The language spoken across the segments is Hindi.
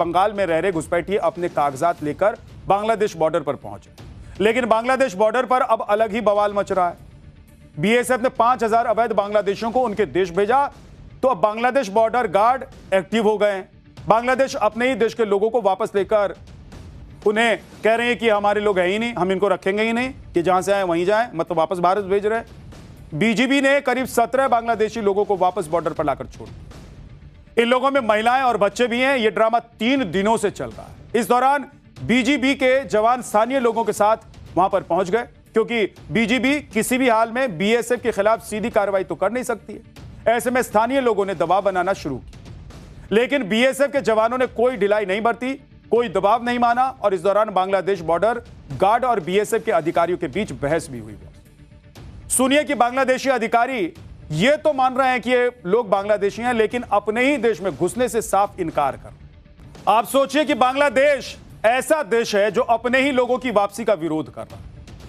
बंगाल में रह रहे घुसपैठिए अपने कागजात लेकर बांग्लादेश बॉर्डर पर पहुंचे, लेकिन बांग्लादेश बॉर्डर पर अब अलग ही बवाल मच रहा है। बीएसएफ ने 5000 अवैध बांग्लादेशियों को उनके देश भेजा, तो अब बांग्लादेश बॉर्डर गार्ड एक्टिव हो गए हैं। बांग्लादेश अपने ही देश के लोगों को वापस लेकर उन्हें कह रहे हैं कि हमारे लोग हैं ही नहीं, हम इनको रखेंगे ही नहीं, कि जहां से आए वहीं जाएं, मतलब वापस भारत भेज रहे हैं। बीजीबी ने करीब 17 बांग्लादेशी लोगों को वापस बॉर्डर पर लाकर छोड़ दिया। इन लोगों में महिलाएं और बच्चे भी हैं। यह ड्रामा 3 दिनों से चल रहा है। इस दौरान बीजीबी के जवान स्थानीय लोगों के साथ वहां पर पहुंच गए, क्योंकि बीजीबी किसी भी हाल में बीएसएफ के खिलाफ सीधी कार्रवाई तो कर नहीं सकती है। ऐसे में स्थानीय लोगों ने दबाव बनाना शुरू किया, लेकिन बीएसएफ के जवानों ने कोई ढिलाई नहीं बरती, कोई दबाव नहीं माना, और इस दौरान बांग्लादेश बॉर्डर गार्ड और बीएसएफ के अधिकारियों के बीच बहस भी हुई। सुनिए कि बांग्लादेशी अधिकारी ये तो मान रहे हैं कि ये लोग बांग्लादेशी हैं, लेकिन अपने ही देश में घुसने से साफ इनकार कर। आप सोचिए कि बांग्लादेश ऐसा देश है जो अपने ही लोगों की वापसी का विरोध कर रहा है,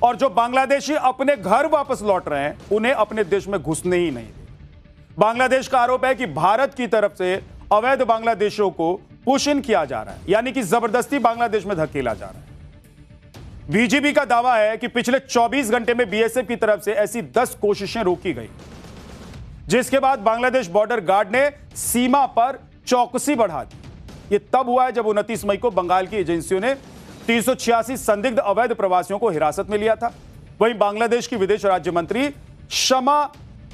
और जो बांग्लादेशी अपने घर वापस लौट रहे हैं उन्हें अपने देश में घुसने ही नहीं दे। बांग्लादेश का आरोप है कि भारत की तरफ से अवैध बांग्लादेशियों को पुश इन किया जा रहा है, यानी कि जबरदस्ती बांग्लादेश में धकेला जा रहा है। बीजीबी का दावा है कि पिछले 24 घंटे में बीएसएफ की तरफ से ऐसी 10 कोशिशें रोकी गई, जिसके बाद बांग्लादेश बॉर्डर गार्ड ने सीमा पर चौकसी बढ़ा दी। यह तब हुआ है जब 29 मई को बंगाल की एजेंसियों ने 386 संदिग्ध अवैध प्रवासियों को हिरासत में लिया था। वहीं बांग्लादेश की विदेश राज्य मंत्री शमा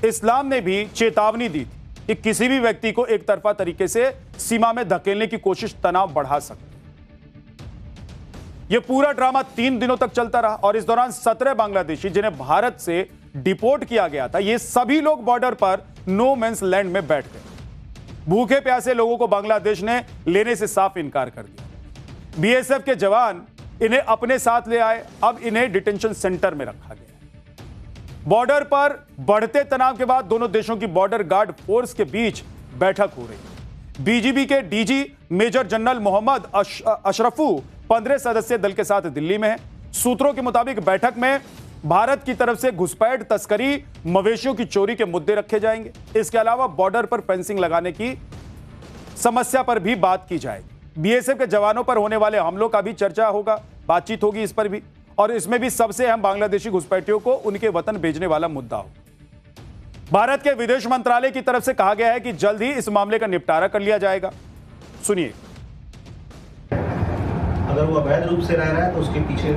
इस्लाम ने भी चेतावनी दी थी कि किसी भी व्यक्ति को एक तरफा तरीके से सीमा में धकेलने की कोशिश तनाव बढ़ा सकती है। यह पूरा ड्रामा 3 दिनों तक चलता रहा, और इस दौरान 17 बांग्लादेशी जिन्हें भारत से डिपोर्ट किया गया था, ये सभी लोग बॉर्डर पर नो मैंस लैंड में बैठ गए। भूखे प्यासे लोगों को बांग्लादेश ने लेने से साफ इनकार कर दिया। बीएसएफ के जवान इन्हें अपने साथ ले आए। अब इन्हें डिटेंशन सेंटर में रखा गया। बॉर्डर पर बढ़ते तनाव के बाद दोनों देशों की बॉर्डर गार्ड फोर्स के बीच बैठक हो रही है। बीजीबी के डीजी मेजर जनरल मोहम्मद अशरफू 15 सदस्यीय दल के साथ दिल्ली में है। सूत्रों के मुताबिक बैठक में भारत की तरफ से घुसपैठ, तस्करी, मवेशियों की चोरी के मुद्दे रखे जाएंगे। इसके अलावा बॉर्डर पर फेंसिंग लगाने की समस्या पर भी बात की जाएगी। बीएसएफ के जवानों पर होने वाले हमलों का भी चर्चा होगा, बातचीत होगी इस पर भी, और इसमें भी सबसे अहम बांग्लादेशी घुसपैठियों को उनके वतन भेजने वाला मुद्दा हो। भारत के विदेश मंत्रालय की तरफ से कहा गया है कि जल्द ही इस मामले का निपटारा कर लिया जाएगा। सुनिए। अगर वो अवैध रूप से रह रहा है तो उसके पीछे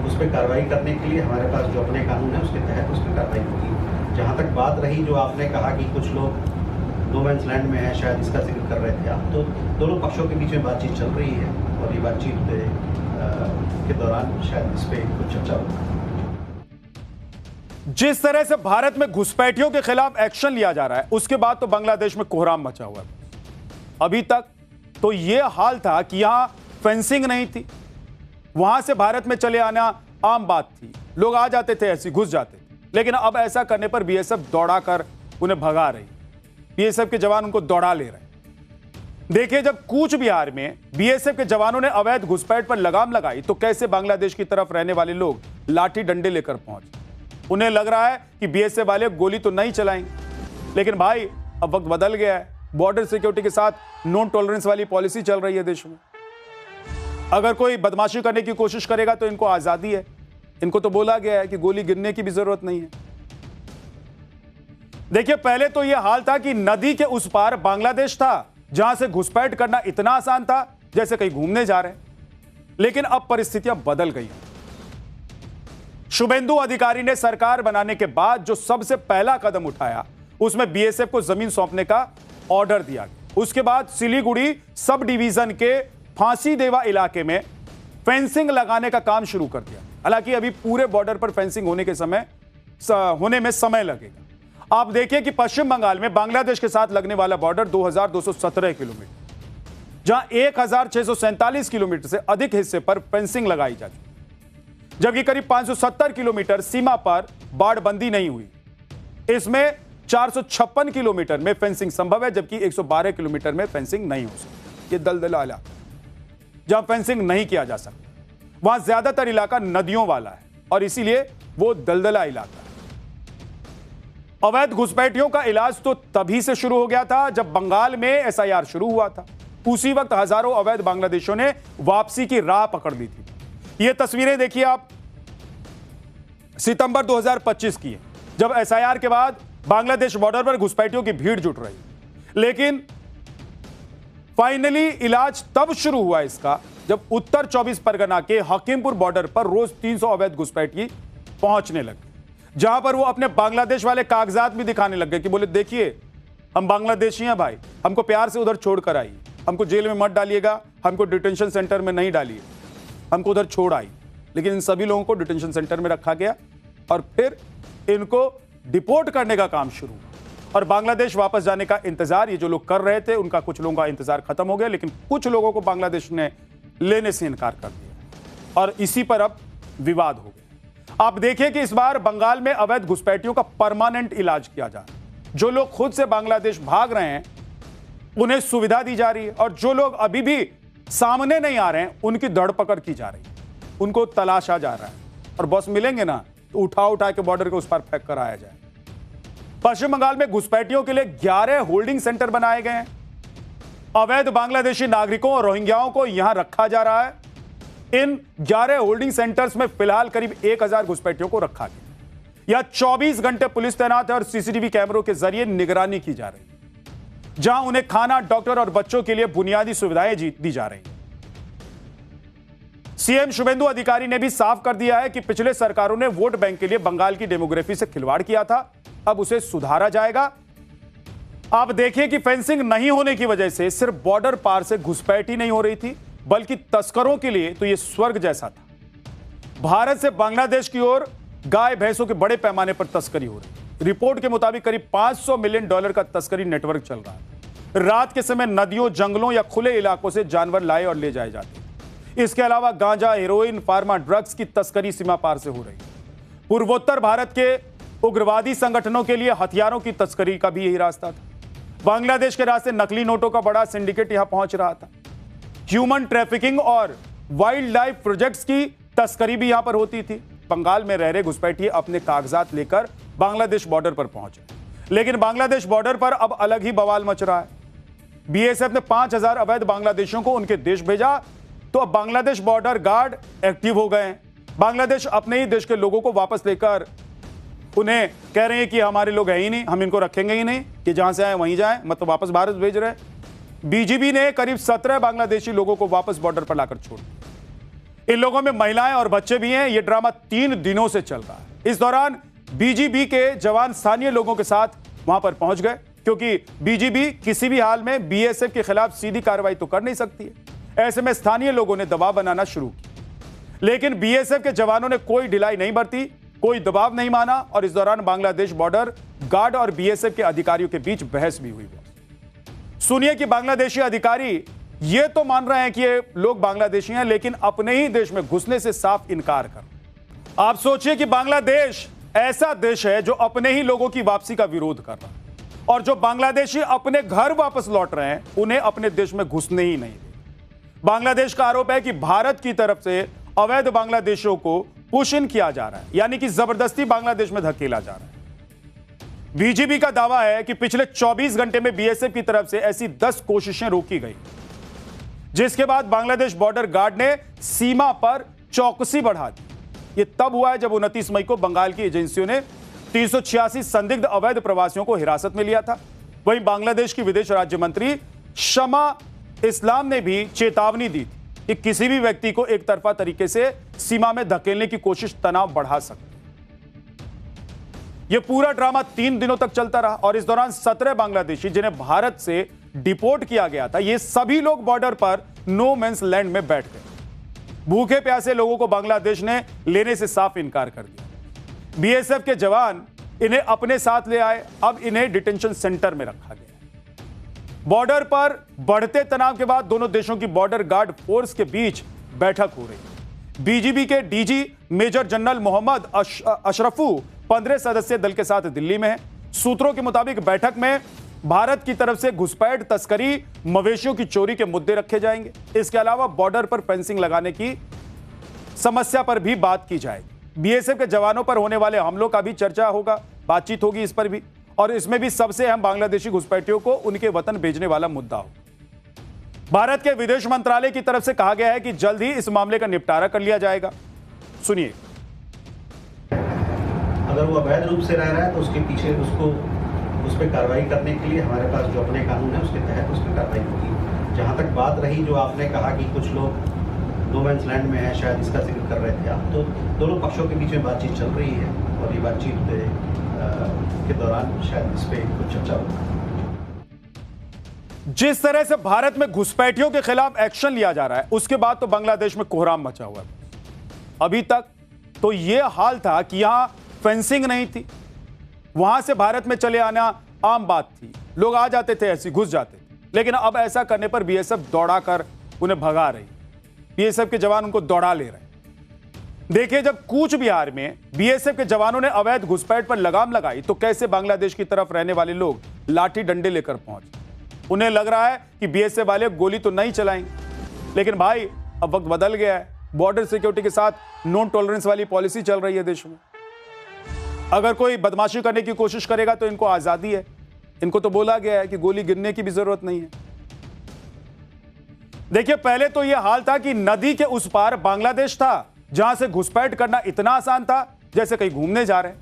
उस पर कार्रवाई करने के लिए हमारे पास जो अपने कानून है उसके तहत उस पर कार्रवाई होगी। जहाँ तक बात रही जो आपने कहा कि कुछ लोग नो मैंस लैंड में है, शायद इसका जिक्र कर रहे थे आप, तो दोनों पक्षों के बीच में बातचीत चल रही है, और ये बातचीत के दौरान शायद इस पर कुछ चर्चा होगी। जिस तरह से भारत में घुसपैठियों के खिलाफ एक्शन लिया जा रहा है, उसके बाद तो बांग्लादेश में कोहराम मचा हुआ है। अभी तक तो यह हाल था कि यहां फेंसिंग नहीं थी, वहां से भारत में चले आना आम बात थी, लोग आ जाते थे, ऐसे घुस जाते थे। लेकिन अब ऐसा करने पर बीएसएफ दौड़ाकर उन्हें भगा रही, बीएसएफ के जवान उनको दौड़ा ले रहे। देखिए, जब कूच बिहार में बीएसएफ के जवानों ने अवैध घुसपैठ पर लगाम लगाई, तो कैसे बांग्लादेश की तरफ रहने वाले लोग लाठी डंडे लेकर पहुंचे। उन्हें लग रहा है कि बीएसएफ वाले गोली तो नहीं चलाएंगे, लेकिन भाई अब वक्त बदल गया है। बॉर्डर सिक्योरिटी के साथ नॉन टॉलरेंस वाली पॉलिसी चल रही है देश में। अगर कोई बदमाशी करने की कोशिश करेगा तो इनको आजादी है। इनको तो बोला गया है कि गोली गिरने की भी जरूरत नहीं है। देखिए, पहले तो यह हाल था कि नदी के उस पार बांग्लादेश था, जहां से घुसपैठ करना इतना आसान था जैसे कहीं घूमने जा रहे हैं। लेकिन अब परिस्थितियां बदल गई हैं। शुभेंदु अधिकारी ने सरकार बनाने के बाद जो सबसे पहला कदम उठाया, उसमें बीएसएफ को जमीन सौंपने का ऑर्डर दिया गया। उसके बाद सिलीगुड़ी सब डिवीजन के फांसी देवा इलाके में फेंसिंग लगाने का काम शुरू कर दिया। हालांकि अभी पूरे बॉर्डर पर फेंसिंग होने में समय लगेगा। आप देखिए कि पश्चिम बंगाल में बांग्लादेश के साथ लगने वाला बॉर्डर 2217 किलोमीटर, जहां 1647 किलोमीटर से अधिक हिस्से पर फेंसिंग लगाई जा चुकी, जबकि करीब 570 किलोमीटर सीमा पर बाड़बंदी नहीं हुई। इसमें 456 किलोमीटर में फेंसिंग संभव है, जबकि 112 किलोमीटर में फेंसिंग नहीं हो सकती। ये दलदला इलाका जहां फेंसिंग नहीं किया जा सकता, वहां ज्यादातर इलाका नदियों वाला है और इसीलिए वो दलदला इलाका है। अवैध घुसपैठियों का इलाज तो तभी से शुरू हो गया था जब बंगाल में एसआईआर शुरू हुआ था। उसी वक्त हजारों अवैध बांग्लादेशियों ने वापसी की राह पकड़ ली थी। ये तस्वीरें देखिए आप, सितंबर 2025 की है, जब एसआईआर के बाद बांग्लादेश बॉर्डर पर घुसपैठियों की भीड़ जुट रही। लेकिन फाइनली इलाज तब शुरू हुआ इसका जब उत्तर 24 परगना के हकीमपुर बॉर्डर पर रोज 300 अवैध घुसपैठी पहुंचने लगे, जहां पर वो अपने बांग्लादेश वाले कागजात भी दिखाने लग गए कि बोले देखिए हम बांग्लादेशी हैं भाई, हमको प्यार से उधर छोड़ कर आई, हमको जेल में मत डालिएगा, हमको डिटेंशन सेंटर में नहीं डालिए, हमको उधर छोड़ आई। लेकिन इन सभी लोगों को डिटेंशन सेंटर में रखा गया और फिर इनको डिपोर्ट करने का काम शुरू हुआ और बांग्लादेश वापस जाने का इंतजार ये जो लोग कर रहे थे उनका कुछ लोगों का इंतजार खत्म हो गया, लेकिन कुछ लोगों को बांग्लादेश ने लेने से इनकार कर दिया और इसी पर अब विवाद हो गया। आप देखिए कि इस बार बंगाल में अवैध घुसपैठियों का परमानेंट इलाज किया जा रहा है। जो लोग खुद से बांग्लादेश भाग रहे हैं उन्हें सुविधा दी जा रही है और जो लोग अभी भी सामने नहीं आ रहे हैं उनकी धरपकड़ की जा रही है, उनको तलाशा जा रहा है और बस मिलेंगे ना तो उठा उठा के बॉर्डर के उस पार फेंक कर आया जाए। पश्चिम बंगाल में घुसपैठियों के लिए 11 होल्डिंग सेंटर बनाए गए हैं। अवैध बांग्लादेशी नागरिकों और रोहिंग्याओं को यहां रखा जा रहा है। इन 11 होल्डिंग सेंटर्स में फिलहाल करीब 1000 घुसपैठियों को रखा गया। यहां 24 घंटे पुलिस तैनात है और सीसीटीवी कैमरों के जरिए निगरानी की जा रही है, जहां उन्हें खाना, डॉक्टर और बच्चों के लिए बुनियादी सुविधाएं दी जा रही हैं। सीएम शुभेंदु अधिकारी ने भी साफ कर दिया है कि पिछले सरकारों ने वोट बैंक के लिए बंगाल की डेमोग्राफी से खिलवाड़ किया था, अब उसे सुधारा जाएगा। आप देखिए कि फेंसिंग नहीं होने की वजह से सिर्फ बॉर्डर पार से घुसपैठी नहीं हो रही थी, बल्कि तस्करों के लिए तो यह स्वर्ग जैसा था। भारत से बांग्लादेश की ओर गाय भैंसों के बड़े पैमाने पर तस्करी हो रही। रिपोर्ट के मुताबिक करीब $500 मिलियन का तस्करी नेटवर्क चल रहा है। रात के समय नदियों, जंगलों या खुले इलाकों से जानवर लाए और ले जाए जाते हैं। इसके अलावा गांजा, हेरोइन, फार्मा ड्रग्स की तस्करी सीमा पार से हो रही है। पूर्वोत्तर भारत के उग्रवादी संगठनों के लिए हथियारों की तस्करी का भी यही रास्ता था। बांग्लादेश के रास्ते नकली नोटों का बड़ा सिंडिकेट यहां पहुंच रहा था। ह्यूमन ट्रैफिकिंग और वाइल्ड लाइफ प्रोजेक्ट्स की तस्करी भी यहां पर होती थी। बंगाल में रह रहे घुसपैठिए अपने कागजात लेकर बांग्लादेश बॉर्डर पर पहुंचे, लेकिन बांग्लादेश बॉर्डर पर अब अलग ही बवाल मच रहा है। बीएसएफ ने 5000 अवैध बांग्लादेशियों को उनके देश भेजा, तो अब बांग्लादेश बॉर्डर गार्ड एक्टिव हो गए हैं। बांग्लादेश अपने ही देश के लोगों को वापस लेकर उन्हें कह रहे हैं कि हमारे लोग हैं ही नहीं, हम इनको रखेंगे ही नहीं, कि जहां से आए वहीं जाएं, मतलब वापस भारत भेज रहे हैं। बीजीबी ने करीब 17 बांग्लादेशी लोगों को वापस बॉर्डर पर लाकर छोड़ दिया। इन लोगों में महिलाएं और बच्चे भी हैं। यह ड्रामा 3 दिनों से चल रहा है। इस दौरान बीजीबी के जवान स्थानीय लोगों के साथ वहां पर पहुंच गए, क्योंकि बीजीबी किसी भी हाल में बीएसएफ के खिलाफ सीधी कार्रवाई तो कर नहीं सकती है। ऐसे में स्थानीय लोगों ने दबाव बनाना शुरू किया, लेकिन बीएसएफ के जवानों ने कोई ढिलाई नहीं बरती, कोई दबाव नहीं माना और इस दौरान बांग्लादेश बॉर्डर गार्ड और बीएसएफ के अधिकारियों के बीच बहस भी हुई। सुनिए कि बांग्लादेशी अधिकारी ये तो मान रहे हैं कि ये लोग बांग्लादेशी हैं, लेकिन अपने ही देश में घुसने से साफ इनकार कर। आप सोचिए कि बांग्लादेश ऐसा देश है जो अपने ही लोगों की वापसी का विरोध कर रहा है और जो बांग्लादेशी अपने घर वापस लौट रहे हैं उन्हें अपने देश में घुसने ही नहीं दे। बांग्लादेश का आरोप है कि भारत की तरफ से अवैध बांग्लादेशियों को पुश इन किया जा रहा है, यानी कि जबरदस्ती बांग्लादेश में धकेला जा रहा है। बीजीबी का दावा है कि पिछले 24 घंटे में बीएसएफ की तरफ से ऐसी 10 कोशिशें रोकी गई, जिसके बाद बांग्लादेश बॉर्डर गार्ड ने सीमा पर चौकसी बढ़ा दी। यह तब हुआ है जब 29 मई को बंगाल की एजेंसियों ने 386 संदिग्ध अवैध प्रवासियों को हिरासत में लिया था। वहीं बांग्लादेश की विदेश राज्य मंत्री शमा इस्लाम ने भी चेतावनी दी थी कि किसी भी व्यक्ति को एक तरफा तरीके से सीमा में धकेलने की कोशिश तनाव बढ़ा सकती है। यह पूरा ड्रामा 3 दिनों तक चलता रहा और इस दौरान 17 बांग्लादेशी जिन्हें भारत से डिपोर्ट किया गया था, ये सभी लोग बॉर्डर पर नो मैंस लैंड में बैठ गए। भूखे प्यासे लोगों को बांग्लादेश ने लेने से साफ इनकार कर दिया। बीएसएफ के जवान इन्हें अपने साथ ले आए, अब इन्हें डिटेंशन सेंटर में रखा गया। बॉर्डर पर बढ़ते तनाव के बाद दोनों देशों की बॉर्डर गार्ड फोर्स के बीच बैठक हो रही है। बीजीबी के डीजी मेजर जनरल मोहम्मद अशरफू 15 सदस्यीय दल के साथ दिल्ली में है। सूत्रों के मुताबिक बैठक में भारत की तरफ से घुसपैठ, तस्करी, मवेशियों की चोरी के मुद्दे रखे जाएंगे। इसके अलावा बॉर्डर पर फेंसिंग लगाने की समस्या पर भी बात की जाएगी। बीएसएफ के जवानों पर होने वाले हमलों का भी चर्चा होगा, बातचीत होगी इस पर भी, और इसमें भी सबसे अहम बांग्लादेशी घुसपैठियों को उनके वतन भेजने वाला मुद्दा हो। भारत के विदेश मंत्रालय की तरफ से कहा गया है कि जल्द ही इस मामले का निपटारा कर लिया जाएगा। सुनिए। अगर वो अवैध रूप से रह रहा है तो उसके पीछे उस पर कार्रवाई करने के लिए हमारे पास जो अपने कानून है उसके तहत उस पर कार्रवाई होगी। जहाँ तक बात रही जो आपने कहा कि कुछ लोग नो मैंस लैंड में है, शायद इसका जिक्र कर रहे थे आप, तो दोनों पक्षों के बीच में बातचीत चल रही है और ये बातचीत के दौरान शायद इस पर कुछ चर्चा होगी। जिस तरह से भारत में घुसपैठियों के खिलाफ एक्शन लिया जा रहा है उसके बाद तो बांग्लादेश में कोहराम मचा हुआ है। अभी तक तो यह हाल था कि यहां फेंसिंग नहीं थी, वहां से भारत में चले आना आम बात थी, लोग आ जाते थे, ऐसे घुस जाते थे। लेकिन अब ऐसा करने पर बीएसएफ दौड़ाकर उन्हें भगा रही, बीएसएफ के जवान उनको दौड़ा ले रहे। देखिए, जब कूच बिहार में बीएसएफ के जवानों ने अवैध घुसपैठ पर लगाम लगाई तो कैसे बांग्लादेश की तरफ रहने वाले लोग लाठी डंडे लेकर पहुंचे। उन्हें लग रहा है कि बीएसएफ वाले गोली तो नहीं चलाएंगे, लेकिन भाई अब वक्त बदल गया है। बॉर्डर सिक्योरिटी के साथ नॉन टॉलरेंस वाली पॉलिसी चल रही है देश में। अगर कोई बदमाशी करने की कोशिश करेगा तो इनको आजादी है। इनको तो बोला गया है कि गोली गिरने की भी जरूरत नहीं है। देखिए, पहले तो यह हाल था कि नदी के उस पार बांग्लादेश था, जहां से घुसपैठ करना इतना आसान था जैसे कहीं घूमने जा रहे हैं।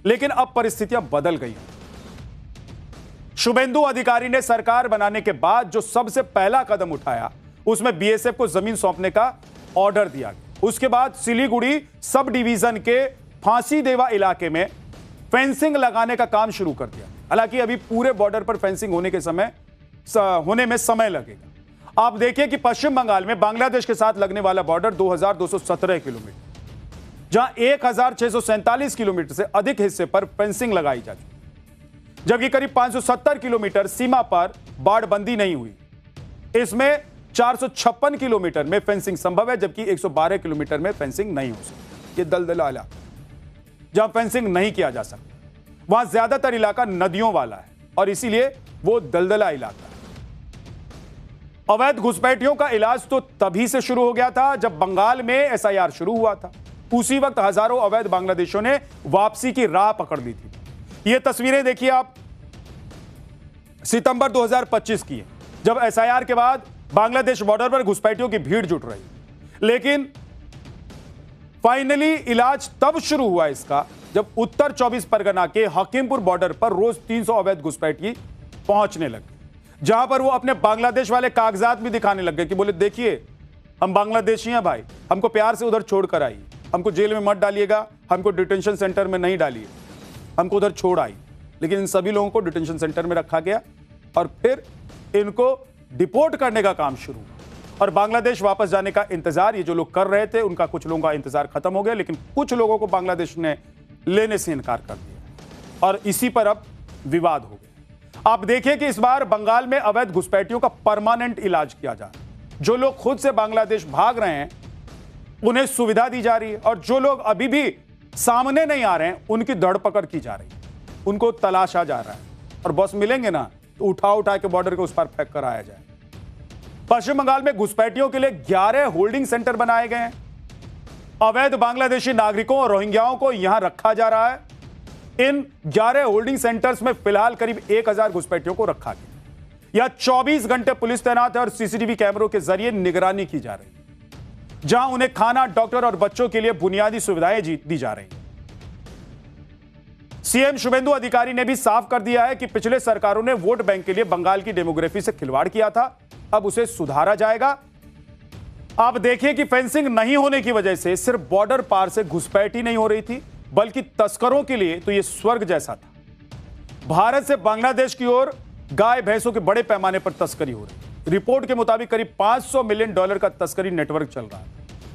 लेकिन अब परिस्थितियां बदल गई हैं। शुभेंदु अधिकारी ने सरकार बनाने के बाद जो सबसे पहला कदम उठाया उसमें बीएसएफ को जमीन सौंपने का ऑर्डर दिया गया। उसके बाद सिलीगुड़ी सब डिवीजन के फांसी देवा इलाके में फेंसिंग लगाने का काम शुरू कर दिया। हालांकि अभी पूरे बॉर्डर पर फेंसिंग होने में समय लगेगा। आप देखिए कि पश्चिम बंगाल में बांग्लादेश के साथ लगने वाला बॉर्डर 2217 किलोमीटर, जहां 1647 किलोमीटर से अधिक हिस्से पर फेंसिंग लगाई जा चुकी, जबकि करीब 570 किलोमीटर सीमा पर बाड़बंदी नहीं हुई। इसमें 456 किलोमीटर में फेंसिंग संभव है, जबकि 112 किलोमीटर में फेंसिंग नहीं हो सकती। ये दलदला इलाका जहां फेंसिंग नहीं किया जा सकता, वहां ज्यादातर इलाका नदियों वाला है और इसीलिए वो दलदला इलाका है। अवैध घुसपैठियों का इलाज तो तभी से शुरू हो गया था जब बंगाल में एसआईआर शुरू हुआ था। उसी वक्त हजारों अवैध बांग्लादेशियों ने वापसी की राह पकड़ ली थी। ये तस्वीरें देखिए आप, सितंबर 2025 की है, जब एसआईआर के बाद बांग्लादेश बॉर्डर पर घुसपैठियों की भीड़ जुट रही। लेकिन फाइनली इलाज तब शुरू हुआ इसका जब उत्तर 24 परगना के हकीमपुर बॉर्डर पर रोज 300 अवैध घुसपैठी पहुंचने लगे, जहां पर वो अपने बांग्लादेश वाले कागजात भी दिखाने लग गए कि बोले देखिए हम बांग्लादेशी हैं भाई, हमको प्यार से उधर छोड़ कर आइए, हमको जेल में मत डालिएगा, हमको डिटेंशन सेंटर में नहीं डालिए, हमको उधर छोड़ आई। लेकिन इन सभी लोगों को डिटेंशन सेंटर में रखा गया और फिर इनको डिपोर्ट करने का काम शुरू हुआ और बांग्लादेश वापस जाने का इंतजार ये जो लोग कर रहे थे उनका कुछ लोगों का इंतजार खत्म हो गया, लेकिन कुछ लोगों को बांग्लादेश ने लेने से इनकार कर दिया और इसी पर अब विवाद हो गया। आप देखिए कि इस बार बंगाल में अवैध घुसपैठियों का परमानेंट इलाज किया जा रहा है। जो लोग खुद से बांग्लादेश भाग रहे हैं उन्हें सुविधा दी जा रही है और जो लोग अभी भी सामने नहीं आ रहे हैं उनकी धरपकड़ की जा रही है, उनको तलाशा जा रहा है और बस मिलेंगे ना तो उठा के बॉर्डर के उस पार फेंक कर आया जाए। पश्चिम बंगाल में घुसपैठियों के लिए 11 होल्डिंग सेंटर बनाए गए हैं। अवैध बांग्लादेशी नागरिकों और रोहिंग्याओं को यहां रखा जा रहा है। इन 11 होल्डिंग सेंटर्स में फिलहाल करीब 1000 घुसपैठियों को रखा गया। यहां 24 घंटे पुलिस तैनात है और सीसीटीवी कैमरों के जरिए निगरानी की जा रही है, जहां उन्हें खाना, डॉक्टर और बच्चों के लिए बुनियादी सुविधाएं दी जा रही हैं। सीएम शुभेंदु अधिकारी ने भी साफ कर दिया है कि पिछले सरकारों ने वोट बैंक के लिए बंगाल की डेमोग्राफी से खिलवाड़ किया था, अब उसे सुधारा जाएगा। आप देखिए कि फेंसिंग नहीं होने की वजह से सिर्फ बॉर्डर पार से घुसपैठ ही नहीं हो रही थी, बल्कि तस्करों के लिए तो यह स्वर्ग जैसा था। भारत से बांग्लादेश की ओर गाय भैंसों के बड़े पैमाने पर तस्करी हो रही। रिपोर्ट के मुताबिक करीब $500 मिलियन का तस्करी नेटवर्क चल रहा है।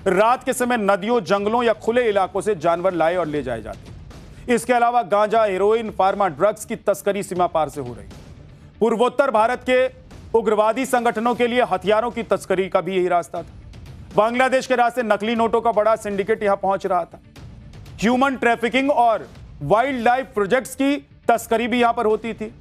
रात के समय नदियों, जंगलों या खुले इलाकों से जानवर लाए और ले जाए जाते हैं। इसके अलावा गांजा, हेरोइन, फार्मा ड्रग्स की तस्करी सीमा पार से हो रही है। पूर्वोत्तर भारत के उग्रवादी संगठनों के लिए हथियारों की तस्करी का भी यही रास्ता था। बांग्लादेश के रास्ते नकली नोटों का बड़ा सिंडिकेट यहां पहुंच रहा था। ह्यूमन ट्रैफिकिंग और वाइल्ड लाइफ प्रोजेक्ट्स की तस्करी भी यहां पर होती थी।